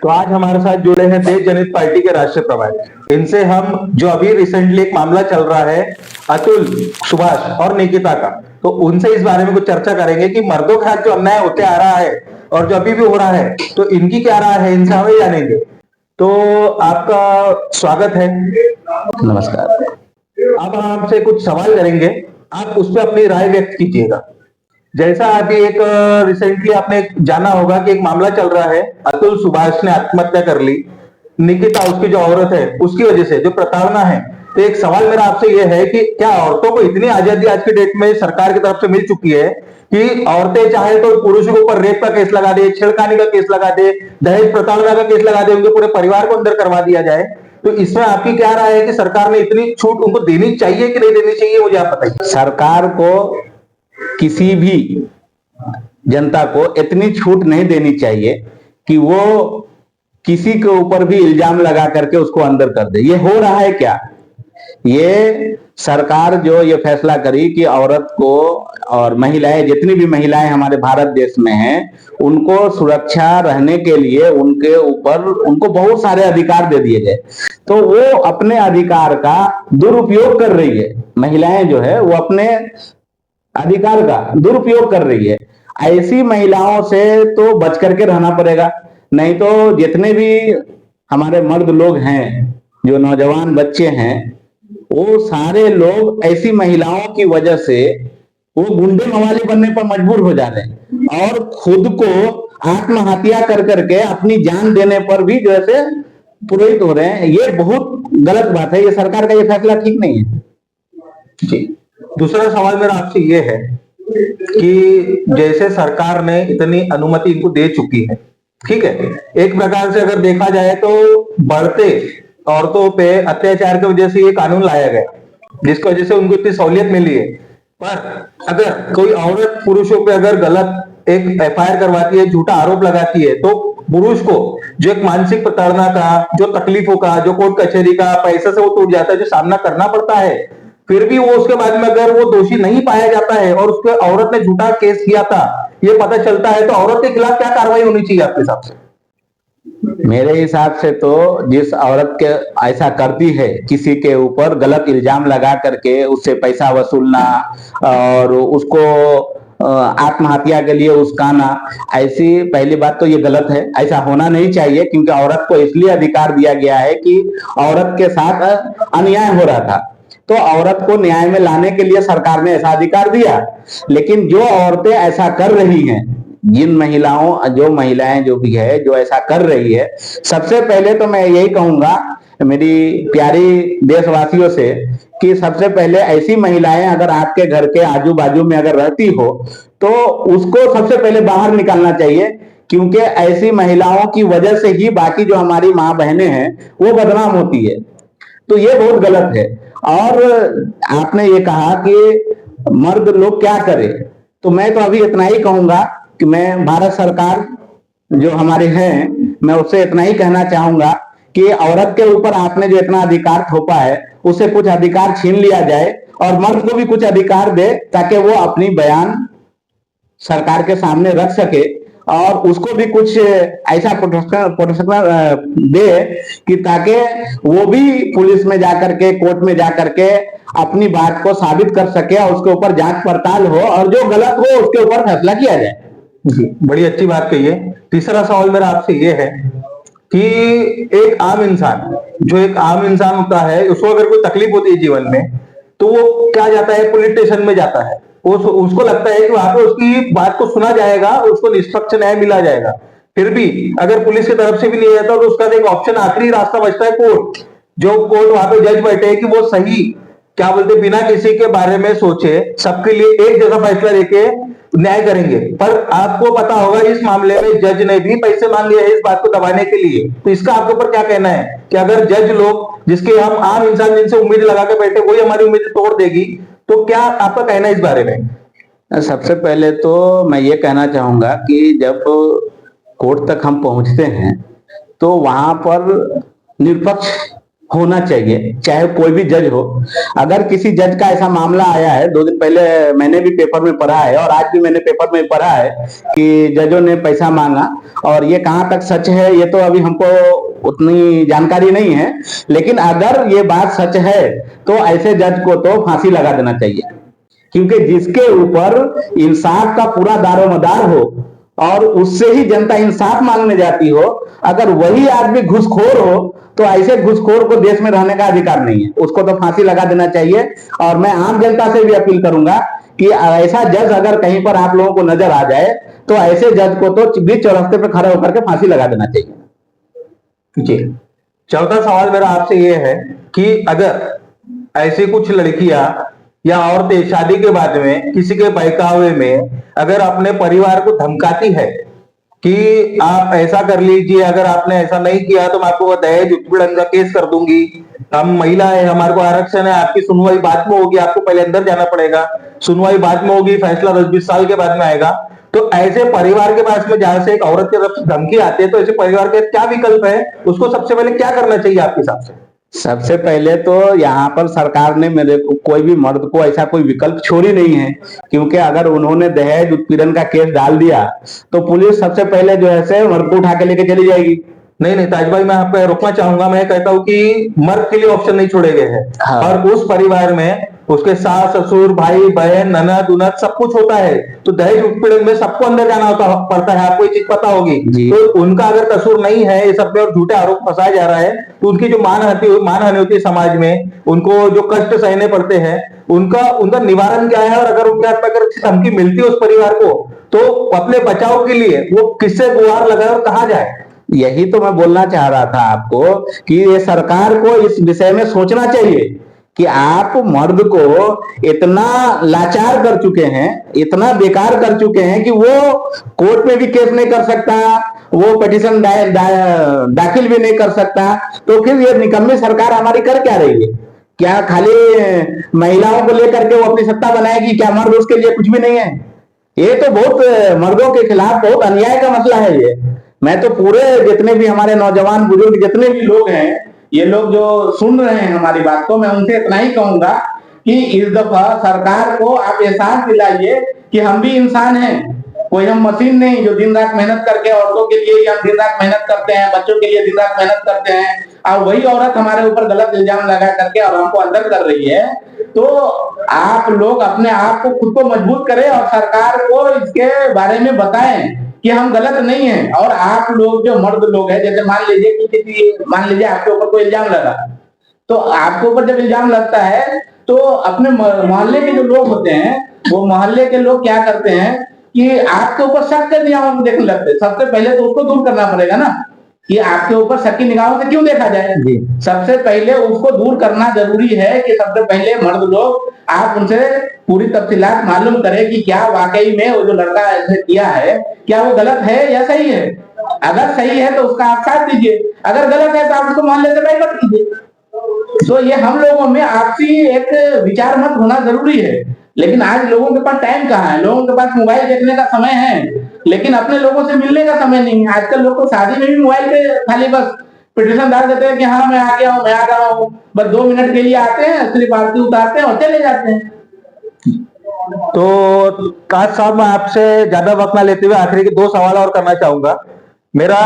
तो आज हमारे साथ जुड़े हैं देश जनहित पार्टी के राष्ट्रीय प्रभारी। इनसे हम जो अभी रिसेंटली एक मामला चल रहा है अतुल, सुभाष और निकिता का, तो उनसे इस बारे में कुछ चर्चा करेंगे कि मर्दों के साथ जो अन्याय होते आ रहा है और जो अभी भी हो रहा है, तो इनकी क्या राय है, इनसे हमें जानेंगे। तो आपका स्वागत है। नमस्कार। अब हम आपसे कुछ सवाल करेंगे, आप उस पर अपनी राय व्यक्त कीजिएगा। जैसा अभी एक रिसेंटली आपने जाना होगा कि एक मामला चल रहा है, अतुल सुभाष ने आत्महत्या कर ली, निकिता उसकी जो औरत है उसकी वजह से जो प्रताड़ना है। तो एक सवाल मेरा आपसे यह है कि क्या औरतों को इतनी आजादी आज की डेट में सरकार की तरफ से मिल चुकी है कि औरतें चाहे तो पुरुषों के ऊपर रेप का केस लगा दे, छेड़खानी का केस लगा दे, दहेज प्रताड़ना का केस लगा दे, उनके पूरे परिवार को अंदर करवा दिया जाए। तो इसमें आपकी क्या राय है कि सरकार ने इतनी छूट उनको देनी चाहिए कि नहीं देनी चाहिए, मुझे आप बताइए। सरकार को किसी भी जनता को इतनी छूट नहीं देनी चाहिए कि वो किसी के ऊपर भी इल्जाम लगा करके उसको अंदर कर दे। ये हो रहा है क्या? ये सरकार जो ये फैसला करी कि औरत को और महिलाएं, जितनी भी महिलाएं हमारे भारत देश में हैं, उनको सुरक्षा रहने के लिए उनके ऊपर उनको बहुत सारे अधिकार दे दिए गए, तो वो अपने अधिकार का दुरुपयोग कर रही है। महिलाएं जो है वो अपने अधिकार का दुरुपयोग कर रही है। ऐसी महिलाओं से तो बच करके रहना पड़ेगा, नहीं तो जितने भी हमारे मर्द लोग हैं, जो नौजवान बच्चे हैं, वो सारे लोग ऐसी महिलाओं की वजह से वो गुंडे मवाली बनने पर मजबूर हो जा रहे हैं और खुद को आत्महत्या कर करके अपनी जान देने पर भी जैसे पुरोहित हो रहे हैं। ये बहुत गलत बात है। ये सरकार का ये फैसला ठीक नहीं है जी। दूसरा सवाल मेरा आपसे ये है कि जैसे सरकार ने इतनी अनुमति इनको दे चुकी है, ठीक है, एक प्रकार से अगर देखा जाए तो बढ़ते औरतों पे अत्याचार की वजह से ये कानून लाया गया, जिसकी वजह से उनको इतनी सहूलियत मिली है। पर अगर कोई औरत पुरुषों पे अगर गलत एक एफआईआर करवाती है, झूठा आरोप लगाती है, तो पुरुष को जो एक मानसिक प्रताड़ना का, जो तकलीफों का, जो कोर्ट कचहरी का पैसे से वो टूट जाता है, जो सामना करना पड़ता है, फिर भी वो उसके बाद में अगर वो दोषी नहीं पाया जाता है और उसके औरत ने झूठा केस किया था ये पता चलता है, तो औरत के खिलाफ क्या कार्रवाई होनी चाहिए आपके हिसाब से? मेरे हिसाब से तो जिस औरत के ऐसा करती है, किसी के ऊपर गलत इल्जाम लगा करके उससे पैसा वसूलना और उसको आत्महत्या के लिए उस्काना, ऐसी पहली बात तो ये गलत है। ऐसा होना नहीं चाहिए, क्योंकि औरत को इसलिए अधिकार दिया गया है कि औरत के साथ अन्याय हो रहा था, तो औरत को न्याय में लाने के लिए सरकार ने ऐसा अधिकार दिया। लेकिन जो औरतें ऐसा कर रही हैं, जिन महिलाओं जो महिलाएं जो भी है जो ऐसा कर रही है, सबसे पहले तो मैं यही कहूंगा मेरी प्यारी देशवासियों से कि सबसे पहले ऐसी महिलाएं अगर आपके घर के आजू बाजू में अगर रहती हो तो उसको सबसे पहले बाहर निकालना चाहिए, क्योंकि ऐसी महिलाओं की वजह से ही बाकी जो हमारी माँ बहनें हैं वो बदनाम होती है। तो ये बहुत गलत है। और आपने ये कहा कि मर्द लोग क्या करें, तो मैं तो अभी इतना ही कहूंगा कि मैं भारत सरकार जो हमारे हैं, मैं उससे इतना ही कहना चाहूंगा कि औरत के ऊपर आपने जो इतना अधिकार थोपा है उससे कुछ अधिकार छीन लिया जाए और मर्द को भी कुछ अधिकार दे, ताकि वो अपनी बयान सरकार के सामने रख सके और उसको भी कुछ ऐसा प्रोटेक्शन दे कि ताकि वो भी पुलिस में जाकर के, कोर्ट में जाकर के अपनी बात को साबित कर सके और उसके ऊपर जांच पड़ताल हो और जो गलत हो उसके ऊपर फैसला किया जाए। जी, बड़ी अच्छी बात कही है। तीसरा सवाल मेरा आपसे ये है कि एक आम इंसान, जो एक आम इंसान होता है, उसको अगर कोई तकलीफ होती है जीवन में, तो वो क्या जाता है, पुलिस स्टेशन में जाता है। उसको लगता है कि वहां पे उसकी बात को सुना जाएगा, उसको निष्पक्ष न्याय मिला जाएगा। फिर भी अगर पुलिस की तरफ से भी नहीं जाता तो उसका एक ऑप्शन, आखिरी रास्ता बचता है कोर्ट। जो कोर्ट वहां पे जज बैठे हैं कि वो सही, क्या बोलते, बिना किसी के बारे में सोचे सबके लिए एक जैसा फैसला लेके न्याय करेंगे। पर आपको पता होगा इस मामले में जज ने भी पैसे मांगे हैं इस बात को दबाने के लिए। तो इसका आपके ऊपर क्या कहना है कि अगर जज लोग, जिसके हम आम इंसान जिनसे उम्मीद लगा के बैठे, वही हमारी उम्मीद तोड़ देगी, तो क्या आपका कहना है इस बारे में? सबसे पहले तो मैं ये कहना चाहूंगा कि जब कोर्ट तक हम पहुंचते हैं तो वहां पर निष्पक्ष होना चाहिए, चाहे कोई भी जज हो। अगर किसी जज का ऐसा मामला आया है, 2 दिन पहले मैंने भी पेपर में पढ़ा है और आज भी मैंने पेपर में पढ़ा है कि जजों ने पैसा मांगा, और ये कहाँ तक सच है ये तो अभी हमको उतनी जानकारी नहीं है, लेकिन अगर ये बात सच है तो ऐसे जज को तो फांसी लगा देना चाहिए। क्योंकि जिसके ऊपर इंसाफ का पूरा दारोमदार हो और उससे ही जनता इंसाफ मांगने जाती हो, अगर वही आदमी घूसखोर हो तो ऐसे घूसखोर को देश में रहने का अधिकार नहीं है, उसको तो फांसी लगा देना चाहिए। और मैं आम जनता से भी अपील करूंगा कि ऐसा जज अगर कहीं पर आप लोगों को नजर आ जाए तो ऐसे जज को तो बीच चौरास्ते पे खड़े होकर के फांसी लगा देना चाहिए। जी, चौथा सवाल मेरा आपसे ये है कि अगर ऐसी कुछ लड़कियां या औरतें शादी के बाद में किसी के बहकावे में अगर अपने परिवार को धमकाती है कि आप ऐसा कर लीजिए, अगर आपने ऐसा नहीं किया तो मैं आपको दहेज उत्पीड़न का केस कर दूंगी, हम महिला है, हमारे को आरक्षण है, आपकी सुनवाई बाद में होगी, आपको पहले अंदर जाना पड़ेगा, सुनवाई बाद में होगी, फैसला 10-20 साल के बाद में आएगा, तो ऐसे परिवार के पास में जहां से एक औरत की तरफ से धमकी आती है तो ऐसे परिवार के क्या विकल्प है, उसको सबसे पहले क्या करना चाहिए आपके हिसाब से? सबसे पहले तो यहाँ पर सरकार ने मेरे को कोई भी मर्द को ऐसा कोई विकल्प छोड़ी नहीं है, क्योंकि अगर उन्होंने दहेज उत्पीड़न का केस डाल दिया तो पुलिस सबसे पहले जो है से मर्द को उठा के लेके चली जाएगी। नहीं नहीं ताज भाई, मैं आपको रोकना चाहूंगा। मैं कहता हूं कि मर्द के लिए ऑप्शन नहीं छोड़े गए हैं। हाँ। और उस परिवार में उसके सास ससुर भाई बहन ननद उनद सब कुछ होता है, तो दहेज उत्पीड़न में सबको अंदर जाना पड़ता है, आपको ये चीज पता होगी। तो उनका अगर कसूर नहीं है ये सब में और झूठे आरोप फंसाया जा रहा है, तो उनकी जो मानहानि होती है समाज में, उनको जो कष्ट सहने पड़ते हैं, उनका निवारण क्या है? और अगर उनके हाथ में अगर धमकी मिलती है उस परिवार को, तो अपने बचाव के लिए वो किससे गुहार लगाए और कहा जाए? यही तो मैं बोलना चाह रहा था आपको कि ये सरकार को इस विषय में सोचना चाहिए कि आप मर्द को इतना लाचार कर चुके हैं, इतना बेकार कर चुके हैं कि वो कोर्ट में भी केस नहीं कर सकता, वो पिटीशन दाखिल भी नहीं कर सकता। तो फिर ये निकम्मी सरकार हमारी कर क्या रही है? क्या खाली महिलाओं को लेकर के वो अपनी सत्ता बनाएगी? क्या मर्द उसके लिए कुछ भी नहीं है? ये तो बहुत मर्दों के खिलाफ बहुत अन्याय का मसला है ये। मैं तो पूरे जितने भी हमारे नौजवान बुजुर्ग जितने भी लोग हैं, ये लोग जो सुन रहे हैं हमारी बात को, मैं उनसे इतना ही कहूंगा कि इस दफा सरकार को आप एहसास दिलाइए कि हम भी इंसान हैं, कोई हम मशीन नहीं जो दिन रात मेहनत करके, औरतों के लिए हम दिन रात मेहनत करते हैं, बच्चों के लिए दिन रात मेहनत करते हैं, और वही औरत हमारे ऊपर गलत इल्जाम लगा करके और हमको अंदर कर रही है। तो आप लोग अपने आप को खुद को मजबूत करें और सरकार को इसके बारे में बताएं कि हम गलत नहीं है। और आप लोग जो मर्द लोग हैं, जैसे मान लीजिए आपके ऊपर कोई इल्जाम लगा, तो आपके ऊपर जब इल्जाम लगता है तो अपने मोहल्ले के जो लोग होते हैं, वो मोहल्ले के लोग क्या करते हैं कि आपके ऊपर शक के निगाहों से देखने लगते हैं। सबसे पहले तो उसको दूर करना पड़ेगा ना कि आपके ऊपर शक की निगाहों से क्यों देखा जाए। सबसे पहले उसको दूर करना जरूरी है कि सबसे पहले मर्द लोग आप उनसे पूरी तफसीलात मालूम करें कि क्या वाकई में वो जो लड़का ऐसे किया है क्या वो गलत है या सही है। अगर सही है तो उसका आप साथ दीजिए, अगर गलत है तो आप उसको मोहल्ले से बाइकआउट कीजिए। तो ये हम लोगों में आपसी एक विचार मत होना जरूरी है। लेकिन आज लोगों के पास टाइम कहाँ है? लोगों के पास मोबाइल देखने का समय है, लेकिन अपने लोगों से मिलने का समय नहीं है। आजकल लोग को शादी में भी मोबाइल पे खाली बस पिटीशन डाल देते हैं कि हाँ मैं आ गया हूँ, मैं आ रहा हूँ, बस 2 मिनट के लिए आते हैं, सिर्फ आरती उतारते हैं और चले जाते हैं। तो काश साहब, मैं आपसे ज्यादा वक्त ना लेते हुए आखिरी के 2 सवाल और करना चाहूंगा। मेरा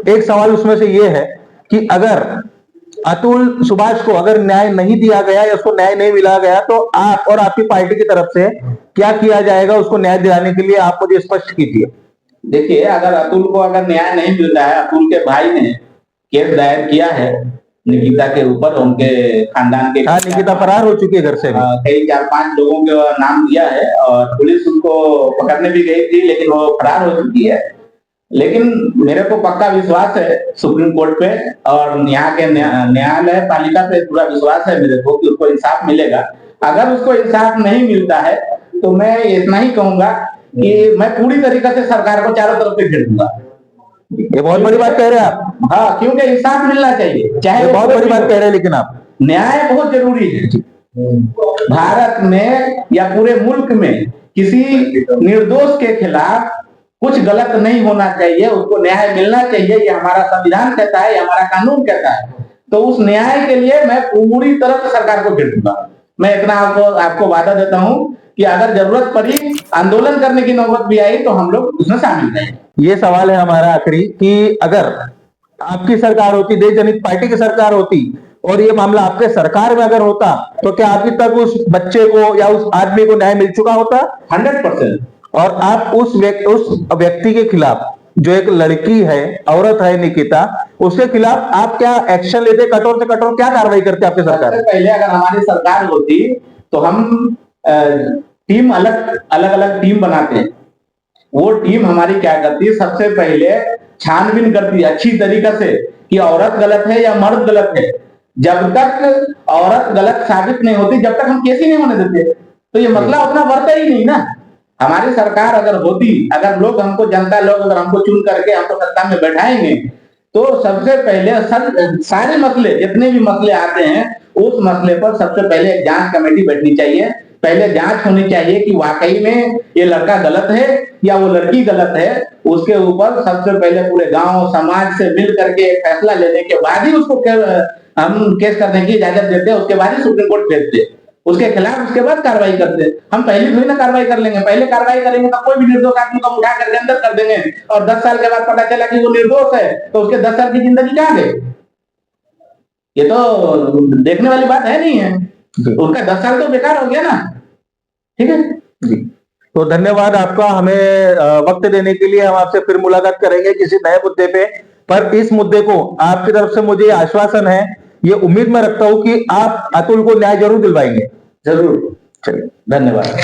एक सवाल उसमें से ये है कि अगर अतुल सुभाष को अगर न्याय नहीं दिया गया या उसको न्याय नहीं मिला गया, तो आप और आपकी पार्टी की तरफ से क्या किया जाएगा उसको न्याय दिलाने के लिए? आप मुझे स्पष्ट कीजिए। देखिए, अगर अतुल को अगर न्याय नहीं मिलता है, अतुल के भाई ने केस दायर किया है निकिता के ऊपर, उनके खानदान के। हाँ, निकिता फरार हो चुकी है घर से भी। कई 4-5 लोगों के नाम दिया है और पुलिस उनको पकड़ने भी गई थी, लेकिन वो फरार हो चुकी है। लेकिन मेरे को पक्का विश्वास है सुप्रीम कोर्ट पे और यहाँ के न्यायालय पालिका पे पूरा विश्वास है मेरे को कि उसको इंसाफ मिलेगा। अगर उसको इंसाफ नहीं मिलता है तो मैं इतना ही कहूंगा कि मैं पूरी तरीके से सरकार को चारों तरफ से घेर दूंगा। ये बहुत बड़ी बात कह रहे हैं आप। हाँ, क्योंकि इंसाफ मिलना चाहिए, चाहे बहुत बड़ी बात कह रहे हैं, लेकिन आप न्याय बहुत जरूरी है। भारत में या पूरे मुल्क में किसी निर्दोष के खिलाफ कुछ गलत नहीं होना चाहिए, उसको न्याय मिलना चाहिए। ये हमारा संविधान कहता है, ये हमारा कानून कहता है। तो उस न्याय के लिए मैं पूरी तरह से सरकार को घेर दूंगा। मैं इतना आपको वादा देता हूं कि अगर जरूरत पड़ी, आंदोलन करने की नौबत भी आई, तो हम लोग उसमें शामिल रहेंगे। ये सवाल है हमारा आखिरी कि अगर आपकी सरकार होती, देश जनहित पार्टी की सरकार होती और ये मामला आपके सरकार में अगर होता, तो क्या अभी तक उस बच्चे को या उस आदमी को न्याय मिल चुका होता? 100%। और आप उस व्यक्ति के खिलाफ, जो एक लड़की है, औरत है निकिता, उसके खिलाफ आप क्या एक्शन लेते? कठोर से कठोर क्या कार्रवाई करते आपकी सरकार? सबसे पहले अगर हमारी सरकार होती तो हम टीम अलग अलग टीम बनाते हैं। वो टीम हमारी क्या करती है, सबसे पहले छानबीन करती है अच्छी तरीके से कि औरत गलत है या मर्द गलत है। जब तक औरत गलत साबित नहीं होती, जब तक हम केस ही नहीं होने देते, तो ये मसला उतना बढ़ता ही नहीं ना। हमारी सरकार अगर होती, अगर लोग हमको, जनता लोग अगर हमको चुन करके हमको सत्ता में बैठाएंगे, तो सबसे पहले सारे मसले, जितने भी मसले आते हैं, उस मसले पर सबसे पहले एक जांच कमेटी बैठनी चाहिए। पहले जांच होनी चाहिए कि वाकई में ये लड़का गलत है या वो लड़की गलत है। उसके ऊपर सबसे पहले पूरे गांव समाज से मिल करके एक फैसला लेने के बाद ही उसको हम केस करने की इजाजत देते हैं। उसके बाद ही सुप्रीम कोर्ट भेजते हैं, उसके खिलाफ उसके बाद कार्रवाई करते हैं। हम पहले थोड़ी ना कार्रवाई कर लेंगे। पहले कार्रवाई करेंगे तो कोई भी निर्दोष आदमी को उठा करके अंदर कर देंगे, और 10 साल के बाद पता चला कि वो निर्दोष है, तो उसके 10 साल की जिंदगी कहां गई? ये तो देखने वाली बात है नहीं है। उसका 10 साल तो बेकार हो गया ना। ठीक है जी, तो धन्यवाद आपका हमें वक्त देने के लिए। हम आपसे फिर मुलाकात करेंगे किसी नए मुद्दे पे। पर इस मुद्दे को आपकी तरफ से मुझे आश्वासन है, ये उम्मीद मैं रखता हूं कि आप अतुल को न्याय जरूर दिलवाएंगे। जरूर। चलिए, धन्यवाद।